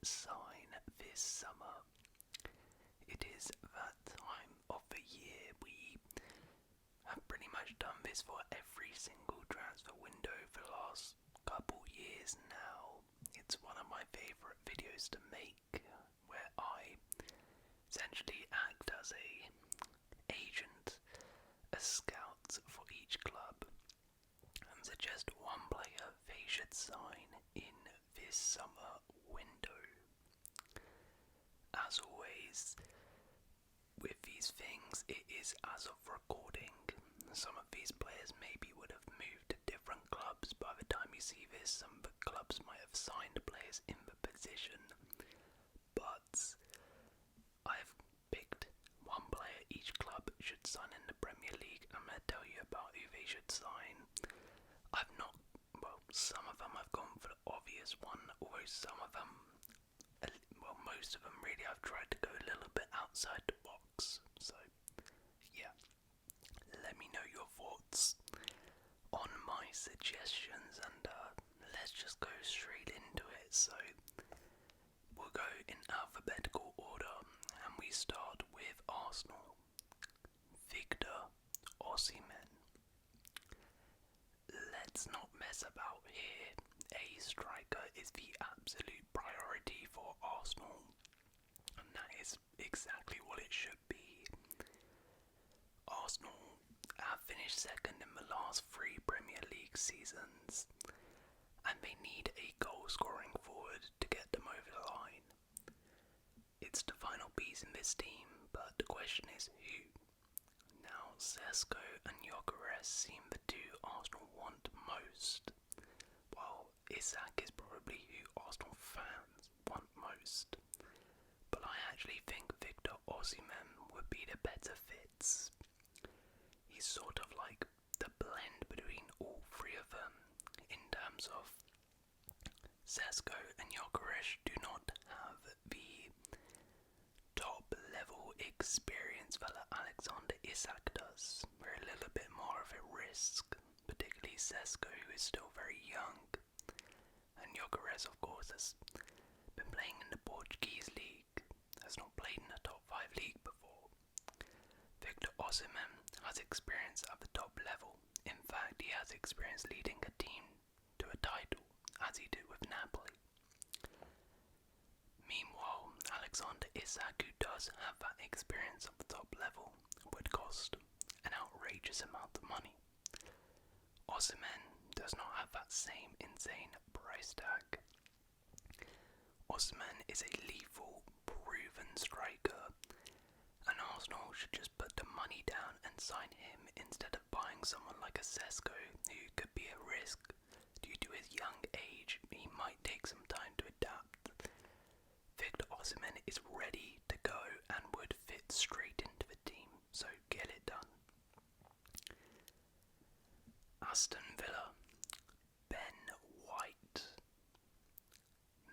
sign this summer. It is that time of the year. We have pretty much done this for every single transfer window for the last couple years now. It's one of my favourite videos to make, where I essentially act as a agent, a scout for each club, and suggest one player they should sign in this summer window. As always, with these things, it is as of recording. Some of these players maybe would have moved to different clubs by the time you see this. Some of the clubs might have signed players in the position, but I've picked one player each club should sign in the Premier League. I'm going to tell you about who they should sign. Some of them I've gone for the obvious one, although some of them, most of them really, I've tried to go a little bit outside the box. So, yeah, let me know your thoughts on my suggestions, and let's just go straight into it. So, we'll go in alphabetical order, and we start with Arsenal. Victor Osimhen. Let's not mess about here. A striker is the absolute priority for Arsenal, and that is exactly what it should be. Arsenal have finished second in the last 3 Premier League seasons, and they need a goal-scoring forward to get them over the line. It's the final piece in this team, but the question is who? Now, Sesko and Gyökeres seem the two Arsenal want most, while Isak is probably who Arsenal fans want most. But I actually think Victor Osimhen would be the better fit. He's sort of like the blend between all three of them, in terms of Sesko and Gyökeres do not have the top level experience that Alexander Isak does. We're a little bit more of a risk, particularly Sesko, who is still very young, and Gyökeres, of course, has been playing in the Portuguese league, has not played in a top 5 league before. Victor Osimhen has experience at the top level. In fact, he has experience leading a team to a title, as he did with Napoli. Meanwhile, Alexander Isak, who does have that experience at the top level, would cost an outrageous amount of money. Osimhen does not have that same insane price tag. Osimhen is a lethal, proven striker, and Arsenal should just put the money down and sign him instead of buying someone like a Sesko, who could be a risk. Due to his young age, he might take some time to adapt. Victor Osimhen is ready to go and would fit straight into the team, so get it done. Aston Villa. Ben White.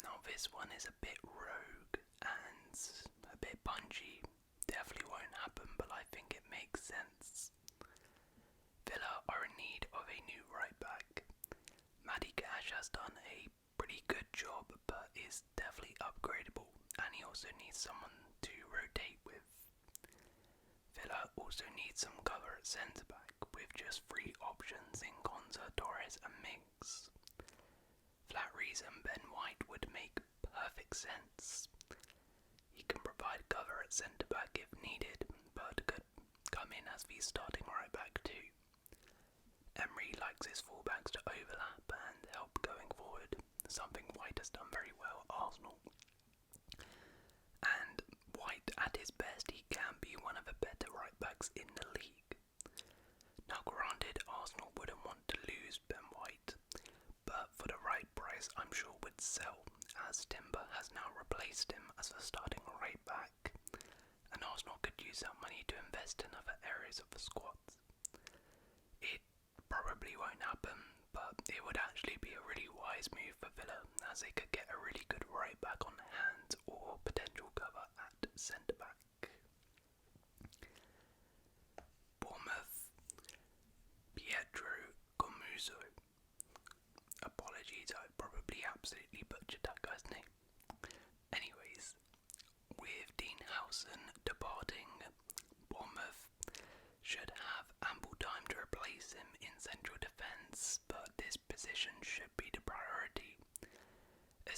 Now this one is a bit rogue and a bit punchy. Definitely won't happen, but I think it makes sense. Villa are in need of a new right back. Matty Cash has done a pretty good job, but is definitely upgradable, and he also needs someone to rotate with. Villa also needs some cover at centre back, with just 3 options in Konza, Torres and Mings. For that reason, Ben White would make perfect sense. He can provide cover at centre back if needed, but could come in as the starting right back too. Emery likes his fullbacks to overlap and help going forward, something White has done very well at Arsenal. And White, at his best, he can be one of the better right backs in the league. Now granted, Arsenal wouldn't want to lose Ben White, but for the right price I'm sure would sell, as Timber has now replaced him as the starting right back, and Arsenal could use that money to invest in other areas of the squad. It probably won't happen, but it would actually be a really wise move for Villa, as they could get a really good right back on hand or potential cover at centre back. Bournemouth. Pietro Gomuso. Apologies, I probably absolutely butchered that guy's name.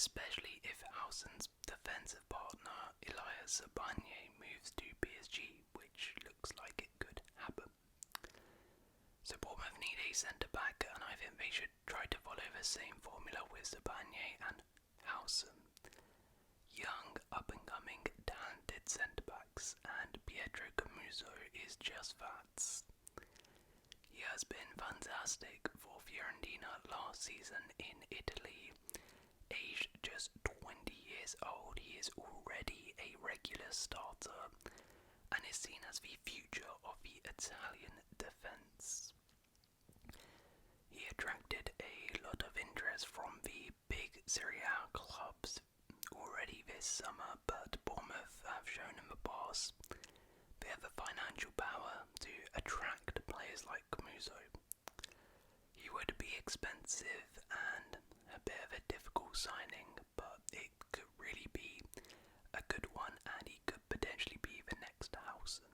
especially if Howson's defensive partner Elias Abanye moves to PSG, which looks like it could happen. So Bournemouth need a centre-back, and I think they should try to follow the same formula with Abanye and Howson. Young, up-and-coming, talented centre-backs, and Pietro Camuso is just that. He has been fantastic for Fiorentina last season in Italy. Aged just 20 years old, he is already a regular starter and is seen as the future of the Italian defence. He attracted a lot of interest from the big Serie A clubs already this summer, but Bournemouth have shown in the past they have the financial power to attract players like Camuso. He would be expensive and a bit of a difficult signing, but it could really be a good one, and he could potentially be the next Howson.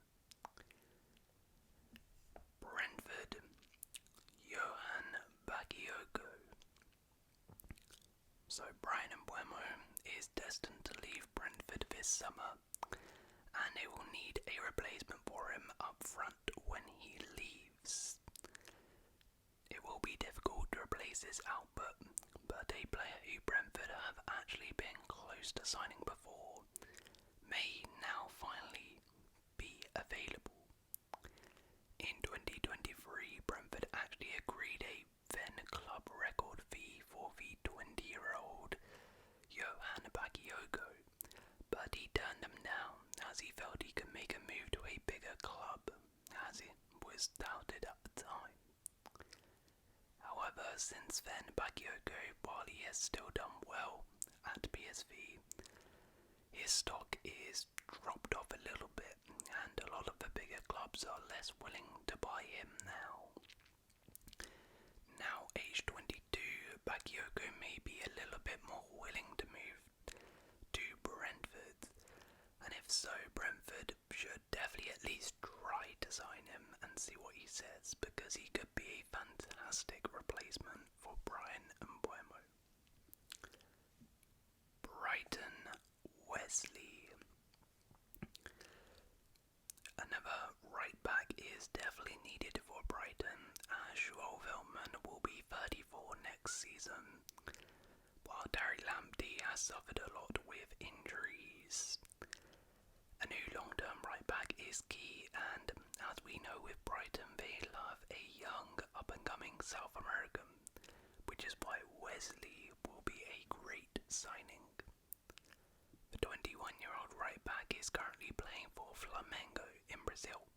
Brentford, Johan Bakayoko. So Brian Mbeumo is destined to leave Brentford this summer, and they will need a replacement for him up front when he leaves. It will be difficult to replace his output, but a player who Brentford have actually been close to signing before may now finally be available. In 2023, Brentford actually agreed a then club record fee for the 20-year-old Johan Bakayoko, but he turned them down as he felt he could make a move to a bigger club, as it was doubted at the time. However, since then, Bakayoko, while he has still done well at PSV, his stock is dropped off a little bit, and a lot of the bigger clubs are less willing to buy him now. Now, age 22, Bakayoko may be a little bit more willing to move to Brentford, and if so, Brentford should definitely at least try to sign him and see what he says, because he could be a fantastic replacement for Brian Mbeumo. Brighton, Wesley. Another right back is definitely needed for Brighton, as Joel Veltman will be 34 next season, while Terry Lamptey has suffered a lot with injuries. A new long-term right back is key, and as we know with Brighton, they love a young, up-and-coming South American, which is why Wesley will be a great signing. The 21-year-old right back is currently playing for Flamengo in Brazil,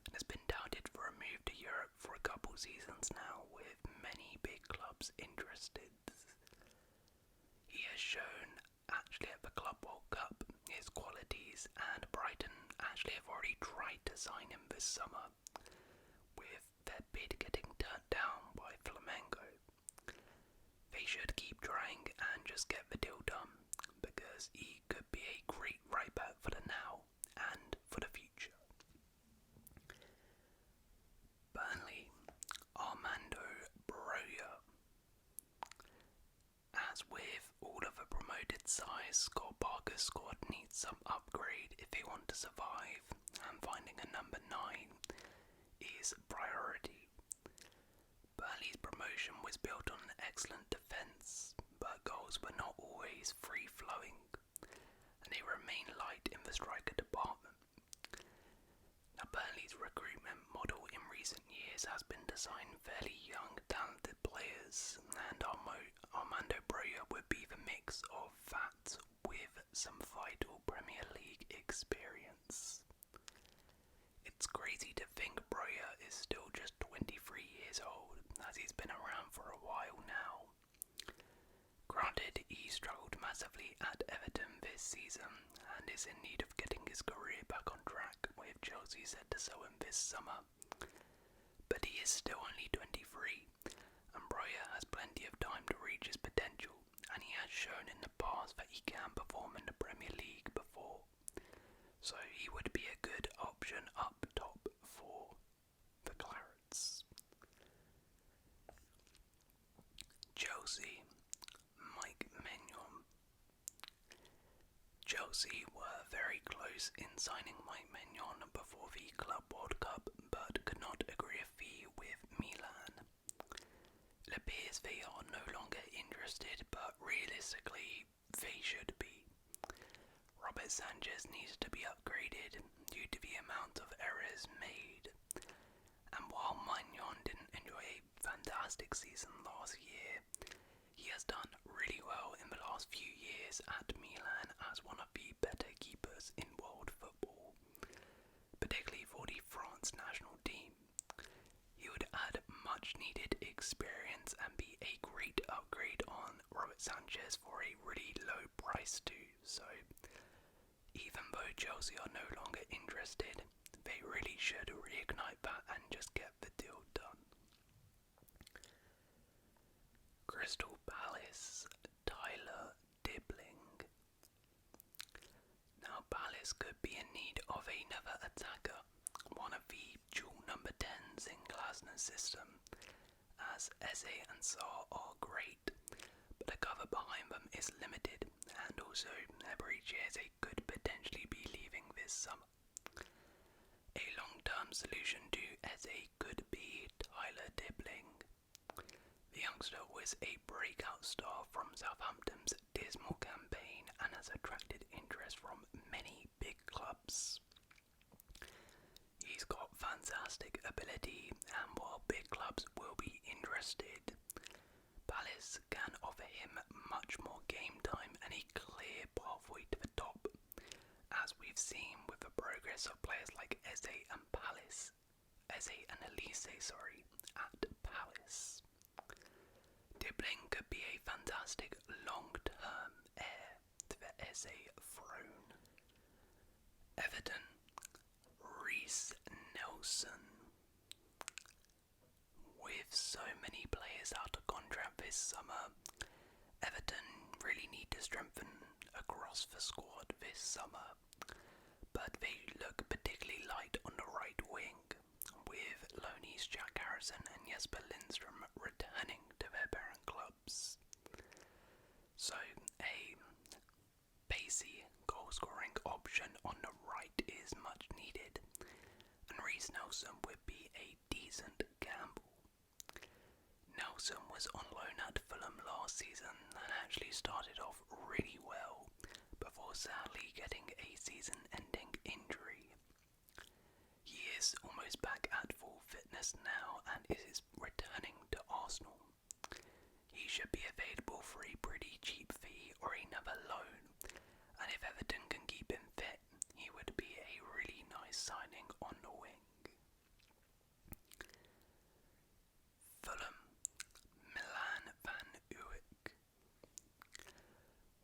and has been touted for a move to Europe for a couple seasons now, with many big clubs interested. He has shown, actually at the Club World Cup, his qualities, and Brighton actually have already tried to sign him this summer, with their bid getting turned down by Flamengo. They should keep trying and just get the deal done, because he could be a great right back for the now and for the future. Burnley, Armando Broja. As with all of the promoted sides, Scott Parker's squad needs some upgrade if they want to survive, and finding a number 9 is priority. Burnley's promotion was built on an excellent defence, but goals were not always free-flowing, and they remain light in the striker department. Now, Burnley's recruitment model in recent years has been to sign fairly young, talented players, and Armando Broja would be the mix of that with some vital Premier League experience. It's crazy to think Broja is still just 23 years old, as he's been around for a while now. Granted, he struggled massively at Everton this season, and is in need of getting his career back on track, with Chelsea set to sell him this summer. But he is still only 23, and Broja has plenty of time to reach his potential, and he has shown in the past that he can perform in the Premier League before. So he would be a good option up top for the Clarets. Chelsea, Mike Maignan. Chelsea were very close in signing Mike Maignan before the Club World Cup, but could not agree a fee with Milan. It appears they are no longer interested, but realistically, they should be. Robert Sanchez needs to be upgraded due to the amount of errors made. And while Maignan didn't enjoy a fantastic season last year, he has done really well in the last few years at Milan as one of the better keepers in world football, particularly for the France national team. He would add much needed experience and be a great upgrade on Robert Sanchez for a really low price too, so even though Chelsea are no longer interested, they really should reignite that and just get the deal done. Crystal Palace, Tyler Dibling. Now Palace could be in need of another attacker, one of the dual number 10s in Glasner's system, as Eze and Sarr are great, but the cover behind them is limited, and also Eberechi could potentially be leaving this summer. A long-term solution to Eze could be Tyler Dibling. The youngster was a breakout star from Southampton's dismal campaign and has attracted interest from many big clubs. He's got fantastic ability, and while big clubs will be interested, Palace can offer him much more game time and a clear pathway to the top, as we've seen with the progress of players like Eze and Elise, at Palace. Dibling could be a fantastic long-term heir to the Eze throne. Everton, Reece Nelson. With so many players out of contract this summer, Everton really need to strengthen across the squad this summer, but they look particularly light on the right wing, with loanees Jack Harrison and Jesper Lindstrom returning to their parent clubs. So a pacey goal-scoring option on the right is much needed, and Reece Nelson would be a decent gamble. Nelson was on loan at Fulham last season and actually started off really well before sadly getting a season-ending injury. He is almost back at full fitness now and is returning to Arsenal. He should be available for a pretty cheap fee or another loan, and if Everton can keep him fit, he would be a really nice signing on the wing. Fulham, Milan van Uyck.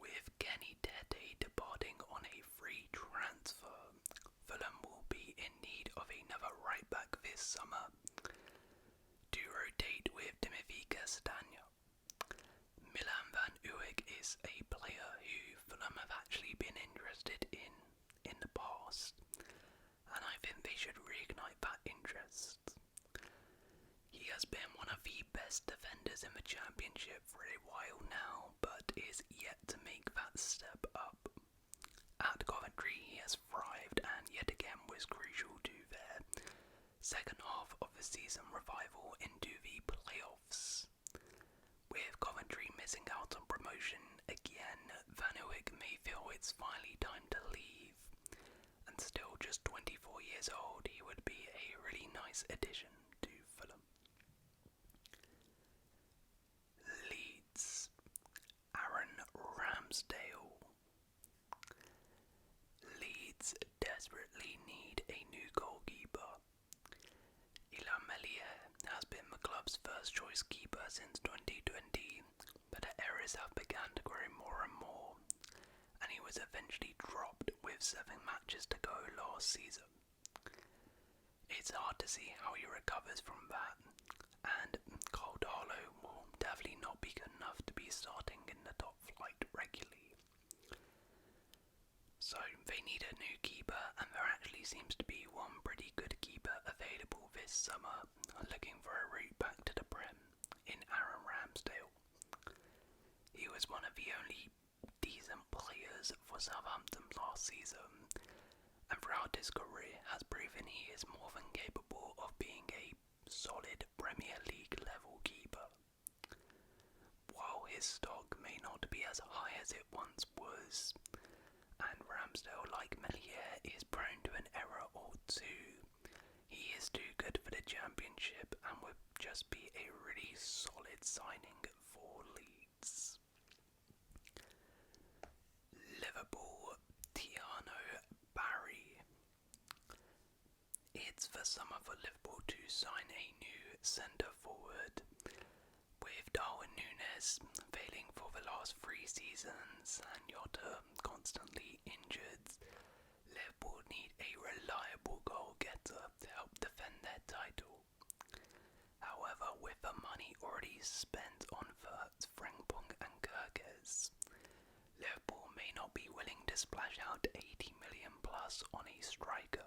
With Kenny Tete departing on a free transfer, Fulham will be in need of another right back this summer to rotate with Timothy Castagna. Milan van Uyck is a player who Fulham have actually been interested in the past, and I think they should reignite that interest. He has been one of the best defenders in the Championship for a while now, but is yet to make that step up. At Coventry he has thrived and yet again was crucial to their second half of the season revival into the playoffs. With Coventry missing out on promotion again, Van Uyck may feel it's finally time to leave, and still just 24 years old, he would be a really nice addition to Fulham. Leeds, Aaron Ramsdale. Leeds desperately need a new goalkeeper. Ilham Melier has been the club's first choice keeper since 2020, but the errors have begun to grow more and more, and he was eventually dropped with 7 matches to go last season. It's hard to see how he recovers from that, and Caldalo will definitely not be good enough to be starting in the top flight regularly. So they need a new keeper, and there actually seems to be one pretty good keeper available this summer, looking for a route back to the Prem in Aaron Ramsdale. He was one of the only decent players was for Southampton last season, and throughout his career has proven he is more than capable of being a solid Premier League level keeper. While his stock may not be as high as it once was, and Ramsdale, like Melier, is prone to an error or two, he is too good for the Championship and would just be a really solid signing for Leeds. Liverpool, Tiano Barry. It's the summer for Liverpool to sign a new centre forward, with Darwin Núñez failing for the last 3 seasons and Jota constantly injured. Liverpool need a reliable goal getter to help defend their title. However, with the money already spent on Wirtz, Frimpong and Kirkes, Liverpool may not be willing to splash out 80 million plus on a striker.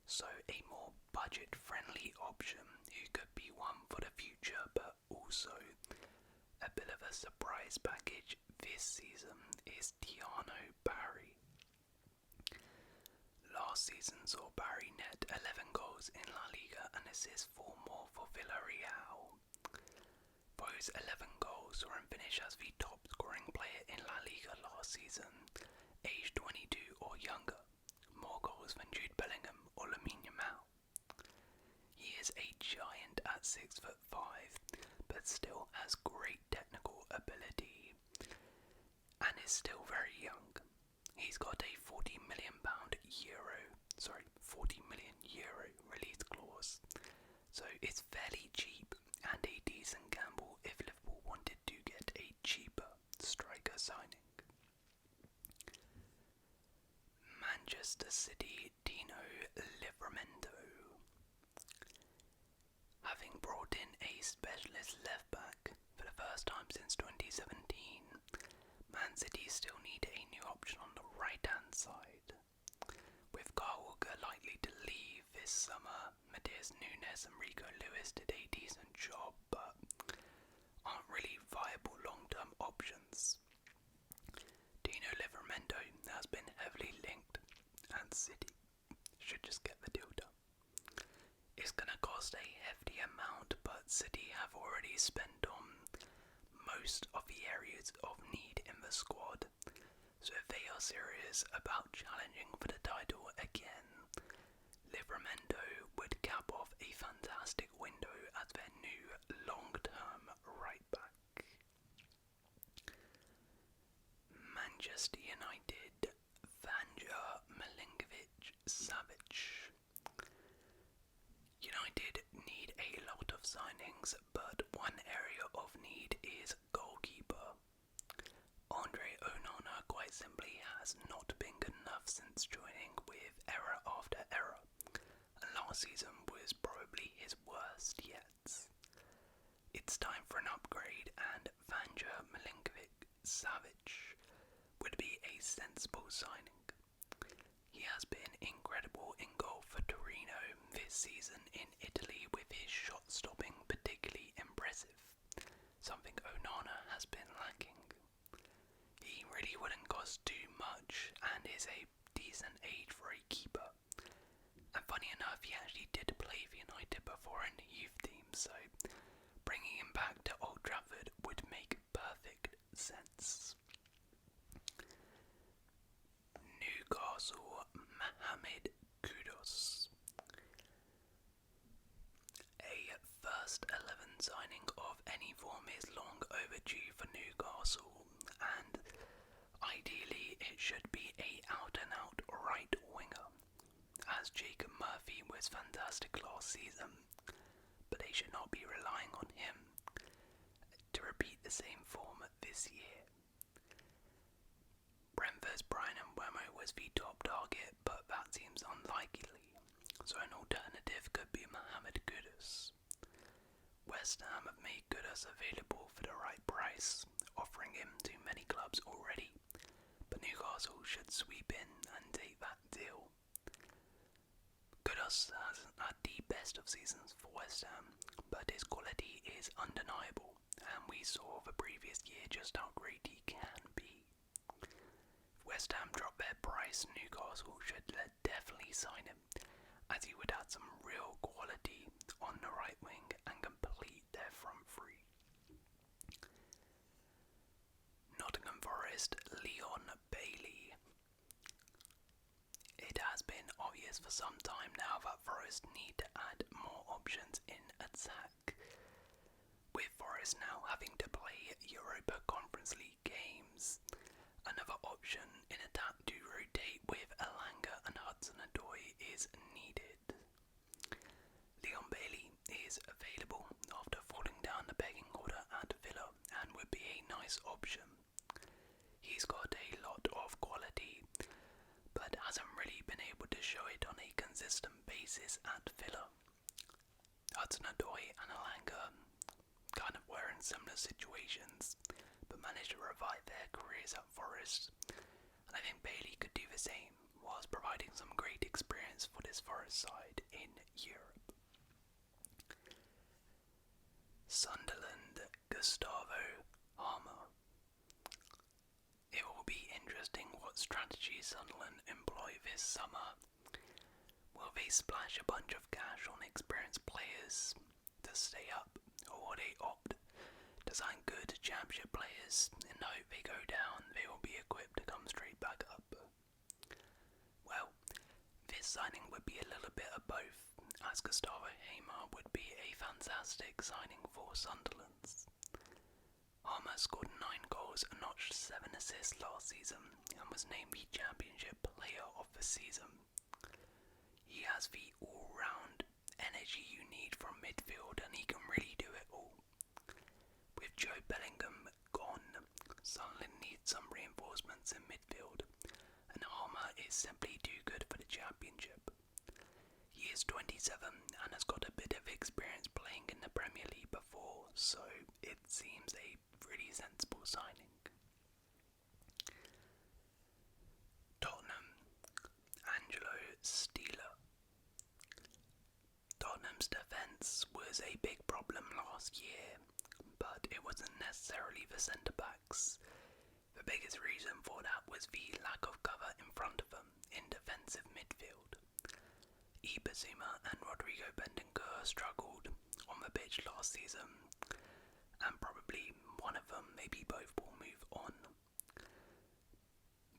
So a more budget-friendly option who could be one for the future but also a bit of a surprise package this season is Tiano Barry. Last season saw Barry net 11 goals in La Liga and assists 4 more for Villarreal. Those 11 goals saw him finish as the top scoring player in La Liga last season, aged 22 or younger, more goals than Jude Bellingham or Lamine Yamal. He is a giant at 6'5", but still has great technical ability and is still very young. He's got a £40 million release clause, so it's fairly cheap and a decent gamble if Liverpool wanted to get a cheaper striker signing. Manchester City, Dino Livramento. Having brought in a specialist left back for the first time since 2017, Man City still need a new option on the right hand side. With Kyle Walker likely to leave this summer, Matheus Nunes and Rico Lewis did a decent job but aren't really viable long-term options. Dino Livramento has been heavily linked and City should just get the deal done. It's going to cost a hefty amount, but City have already spent on most of the areas of need in the squad, so if they are serious about challenging for the title again, Livramento would cap off a fantastic window as their new long-term right back. Manchester United, Vanja Milinkovic-Savic. United need a lot of signings, but one area of need is goalkeeper. Andre Onana quite simply has not been good enough since joining, with error after error, and last season was probably his worst yet. It's time for an upgrade, and Vanja Milinkovic-Savic would be a sensible signing. He has been incredible in goal for Torino this season in Italy, with his shot stopping particularly impressive, something Onana has been lacking. He really wouldn't cost too much and is a decent age for a keeper. And funny enough, he actually did play for United before in the youth team, so bringing him back to Old Trafford would make perfect sense. Newcastle, Mohamed Kudus. A first 11 signing of any form is long overdue for Newcastle, and ideally it should be a out-and-out right winger, as Jacob Murphy was fantastic last season, but they should not be relying on him to repeat the same form this year. Brentford's Brian Mbeumo was the top target, but that seems unlikely, so an alternative could be Mohamed Kudus. West Ham have made Kudus available for the right price, offering him to many clubs already, but Newcastle should sweep in and take that deal. Kudus hasn't had the best of seasons for West Ham, but his quality is undeniable, and we saw the previous year just how great he can be. West Ham drop their price, Newcastle should definitely sign him, as he would add some real quality on the right wing and complete their front three. Nottingham Forest, Leon Bailey. It has been obvious for some time now that Forest need to add more options in attack, with Forest now having to play Europa Conference League games. Another option in attack to rotate with Elanga and Hudson-Odoi is needed. Leon Bailey is available after falling down the pecking order at Villa and would be a nice option. He's got a lot of quality, but hasn't really been able to show it on a consistent basis at Villa. Hudson-Odoi and Elanga kind of were in similar situations, but managed to revive their careers at Forest, and I think Bailey could do the same, whilst providing some great experience for this Forest side in Europe. Sunderland, Gustavo Harmer. It will be interesting what strategy Sunderland employ this summer. Will they splash a bunch of cash on experienced players to stay up, or will they opt to sign good championship players and hope they go down, they will be equipped to come straight back up? Well, this signing would be a little bit of both, as Gustavo Hamer would be a fantastic signing for Sunderland. Harmer scored 9 goals and notched 7 assists last season and was named the Championship Player of the Season. He has the all-round energy you need from midfield, and he can really do it all. With Joe Bellingham gone, Sunderland needs some reinforcements in midfield, and Harmer is simply too good for the Championship. He is 27 and has got a bit of experience playing in the Premier League before, so it seems a really sensible signing. Tottenham, Angelo Stieler. Tottenham's defence was a big problem last year, but it wasn't necessarily the centre-backs. The biggest reason for that was the lack of cover in front of them in defensive midfield. Ibazuma and Rodrigo Bentancur struggled on the pitch last season, and probably one of them, maybe both, will move on.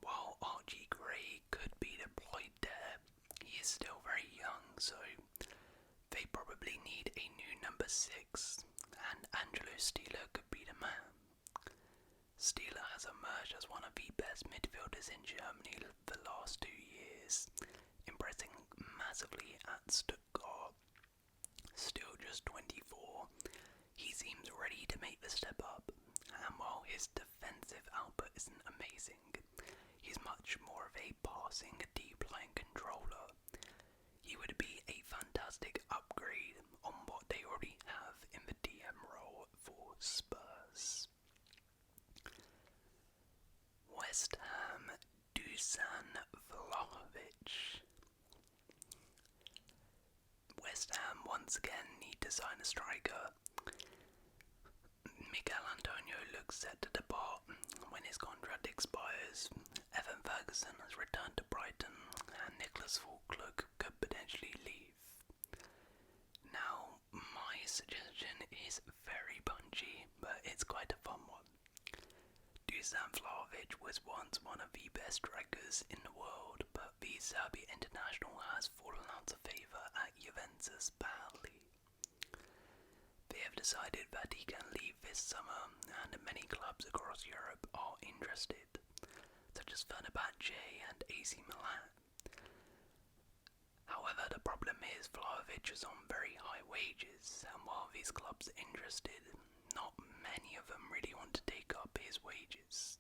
While Archie Gray could be deployed there, he is still very young, so they probably need a new number 6, and Angelo Stieler could be the man. Stieler has emerged as one of the best midfielders in Germany the last 2 years, impressing massively at Stuttgart. Still just 24, he seems ready to make the step up, and while his defensive output isn't amazing, he's much more of a passing, deep-line controller. He would be a fantastic upgrade on what they already have in the DM role for Spurs. West Ham, Dusan Vlahovic. West Ham once again need to sign a striker. Miguel Antonio looks set to depart when his contract expires. Evan Ferguson has returned to Brighton, and Nicholas Fulklug could potentially leave. Now, my suggestion is very punchy, but it's quite a fun one. Dusan Vlahovic was once one of the best strikers in the world, but the Serbia international has fallen out of favour at Juventus badly. They have decided that he can leave this summer, and many clubs across Europe are interested, such as Fenerbahce and AC Milan. However, the problem is Vlahovic is on very high wages, and while these clubs are interested, not many of them really want to take up his wages.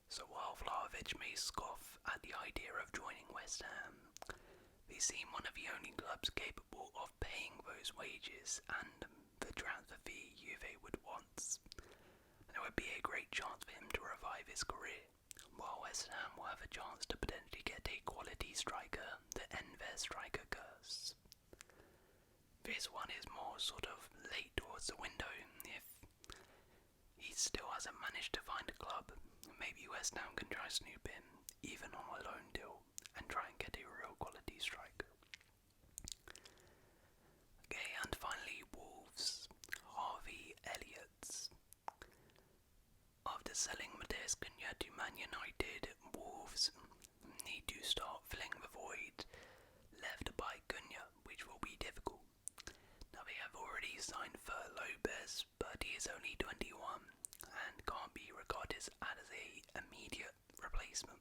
So while Vlahovic may scoff at the idea of joining West Ham, they seem one of the only clubs capable of paying those wages and the transfer fee Juve would want. And it would be a great chance for him to revive his career, while West Ham will have a chance to potentially get a quality striker to end their striker curse. This one is more sort of late towards the window. If he still hasn't managed to find a club, maybe West Ham can try snoop in, even on a loan deal, and try and get a real quality striker. Okay, and finally Wolves, Harvey Elliott. After selling Matheus Cunha to Man United, Wolves need to start filling the void left by Cunha, which will be difficult. Now they have already signed for Lopez, but he is only 21 and can't be regarded as an immediate replacement.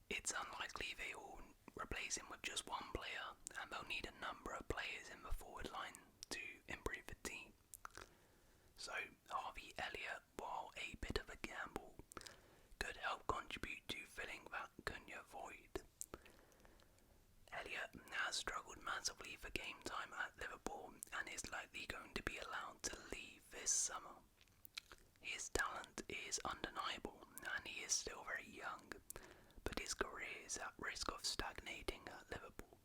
It's unlikely they will replace him with just one player, and they'll need a number of players in the forward line to improve the team. So Harvey Elliott, while a bit of a gamble, could help contribute to filling that Cunha void. Elliott has struggled massively for game time at Liverpool and is likely going to be allowed to leave this summer. His talent is undeniable and he is still very young, but his career is at risk of stagnating at Liverpool.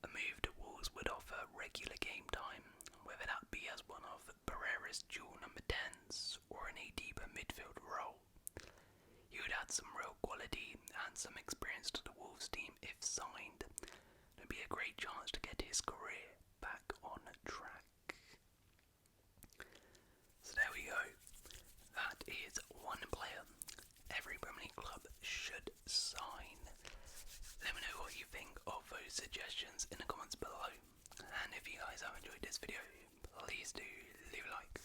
A move to Wolves would offer regular game time, whether that be as one of Pereira's dual number 10s or in a deeper midfield role. He would add some real quality and some experience to the Wolves team if signed. It would be a great chance to get his career back on track. So there we go. That is one player every Premier League club should sign. Let me know what you think of those suggestions in the comments below. And if you guys have enjoyed this video, please do leave a like.